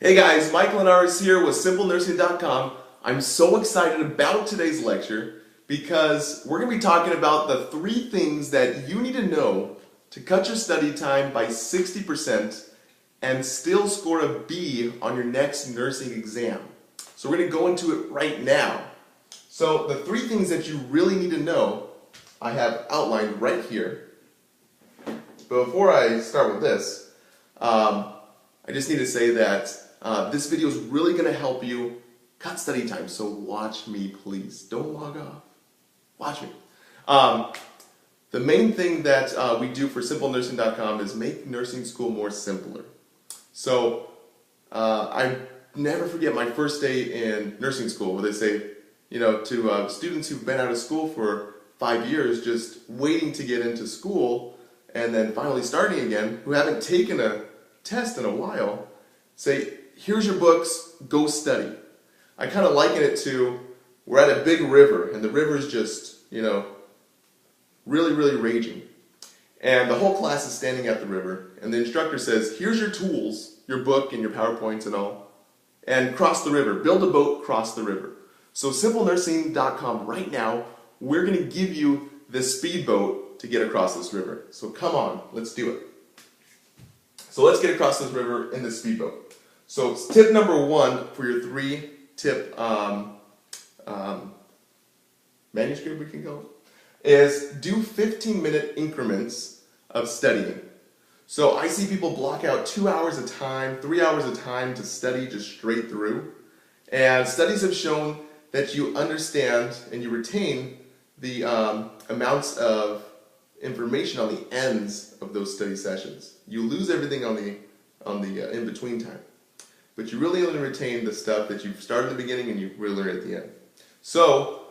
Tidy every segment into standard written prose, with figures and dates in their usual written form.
Hey guys, Mike Linares here with SimpleNursing.com. I'm so excited about today's lecture because we're going to be talking about the 3 things that you need to know to cut your study time by 60% and still score a B on your next nursing exam. So we're going to go into it right now. So the 3 things that you really need to know I have outlined right here. But before I start with this, I just need to say that this video is really going to help you cut study time, so watch me please. Don't log off. Watch me. The main thing that we do for SimpleNursing.com is make nursing school more simpler. So I never forget my first day in nursing school where they say, to students who've been out of school for 5 years just waiting to get into school and then finally starting again, who haven't taken a test in a while, say, here's your books, go study. I kind of liken it to, we're at a big river, and the river's just, really, really raging. And the whole class is standing at the river, and the instructor says, here's your tools, your book and your PowerPoints and all, and cross the river. Build a boat, cross the river. So SimpleNursing.com right now, we're going to give you this speedboat to get across this river. So come on, let's do it. So let's get across this river in this speedboat. So tip number 1 for your 3-tip manuscript, we can call it, is do 15-minute increments of studying. So I see people block out 2 hours a time, 3 hours a time to study just straight through. And studies have shown that you understand and you retain the amounts of information on the ends of those study sessions. You lose everything on the in-between time. But you really only retain the stuff that you started at the beginning and you really learn at the end. So,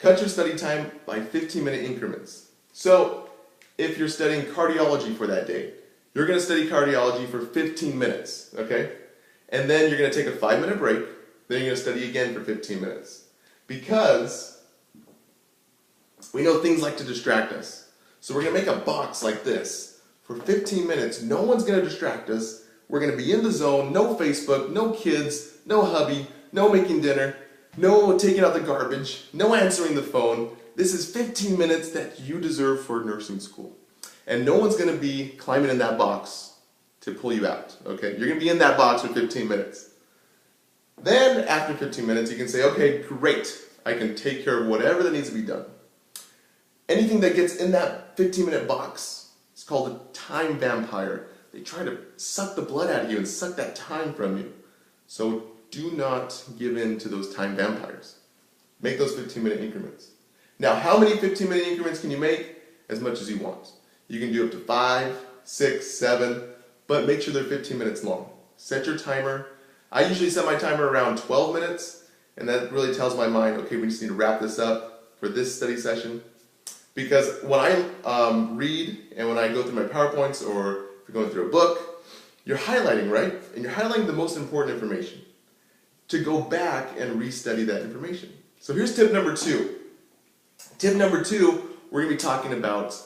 cut your study time by 15-minute increments. So, if you're studying cardiology for that day, you're going to study cardiology for 15 minutes, okay? And then you're going to take a 5-minute break, then you're going to study again for 15 minutes. Because we know things like to distract us. So we're going to make a box like this. For 15 minutes, no one's going to distract us. We're going to be in the zone, no Facebook, no kids, no hubby, no making dinner, no taking out the garbage, no answering the phone. This is 15 minutes that you deserve for nursing school. And no one's going to be climbing in that box to pull you out, okay? You're going to be in that box for 15 minutes. Then, after 15 minutes, you can say, okay, great. I can take care of whatever that needs to be done. Anything that gets in that 15-minute box is called a time vampire. They try to suck the blood out of you and suck that time from you. So do not give in to those time vampires. Make those 15-minute increments. Now, how many 15-minute increments can you make? As much as you want. You can do up to 5, 6, 7, but make sure they're 15 minutes long. Set your timer. I usually set my timer around 12 minutes, and that really tells my mind, okay, we just need to wrap this up for this study session. Because when I read and when I go through my PowerPoints or if you're going through a book, you're highlighting, right? And you're highlighting the most important information to go back and restudy that information. So here's tip number 2. Tip number 2, we're going to be talking about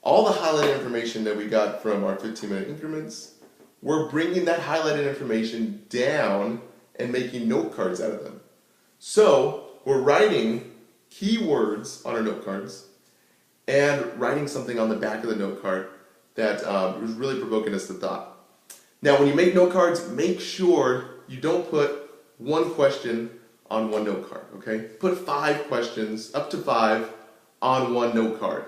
all the highlighted information that we got from our 15-minute increments. We're bringing that highlighted information down and making note cards out of them. So we're writing keywords on our note cards and writing something on the back of the note card that is really provoking us to thought. Now, when you make note cards, make sure you don't put 1 question on 1 note card, okay? Put 5 questions, up to 5, on 1 note card.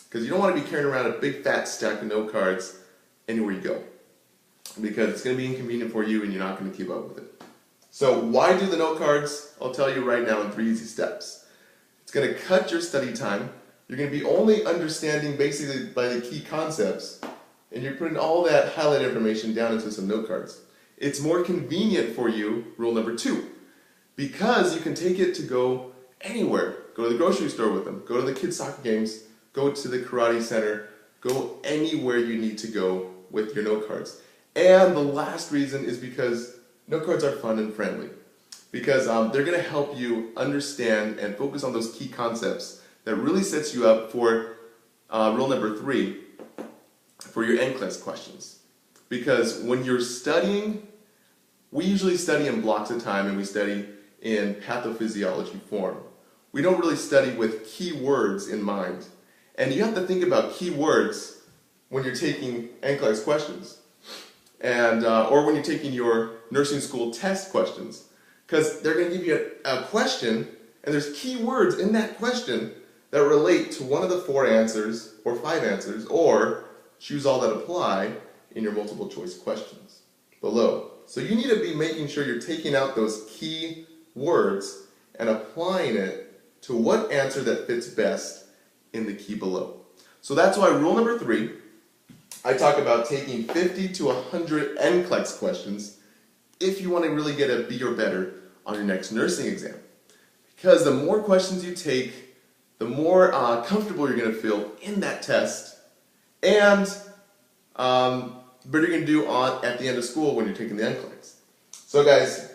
Because you don't want to be carrying around a big fat stack of note cards anywhere you go. Because it's going to be inconvenient for you and you're not going to keep up with it. So why do the note cards? I'll tell you right now in 3 easy steps. It's going to cut your study time. You're going to be only understanding basically by the key concepts, and you're putting all that highlighted information down into some note cards. It's more convenient for you, rule number 2, because you can take it to go anywhere. Go to the grocery store with them, go to the kids' soccer games, go to the karate center, go anywhere you need to go with your note cards. And the last reason is because note cards are fun and friendly. Because they're going to help you understand and focus on those key concepts that really sets you up for rule number 3, for your NCLEX questions. Because when you're studying we usually study in blocks of time and we study in pathophysiology form. We don't really study with keywords in mind. And you have to think about keywords when you're taking NCLEX questions, and or when you're taking your nursing school test questions, because they're going to give you a question, and there's keywords in that question that relate to one of the 4 answers or 5 answers, or choose all that apply in your multiple choice questions below. So you need to be making sure you're taking out those key words and applying it to what answer that fits best in the key below. So that's why rule number 3, I talk about taking 50 to 100 NCLEX questions if you want to really get a B or better on your next nursing exam. Because the more questions you take, the more comfortable you're going to feel in that test, and better you're going to do at the end of school when you're taking the NCLEX. So guys,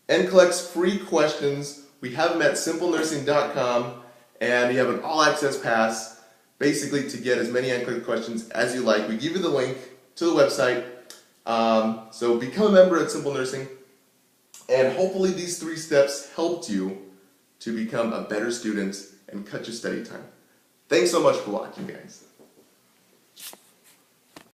NCLEX free questions, we have them at simplenursing.com, and you have an all-access pass, basically to get as many NCLEX questions as you like. We give you the link to the website, so become a member at Simple Nursing, and hopefully these 3 steps helped you to become a better student and cut your study time. Thanks so much for watching, guys.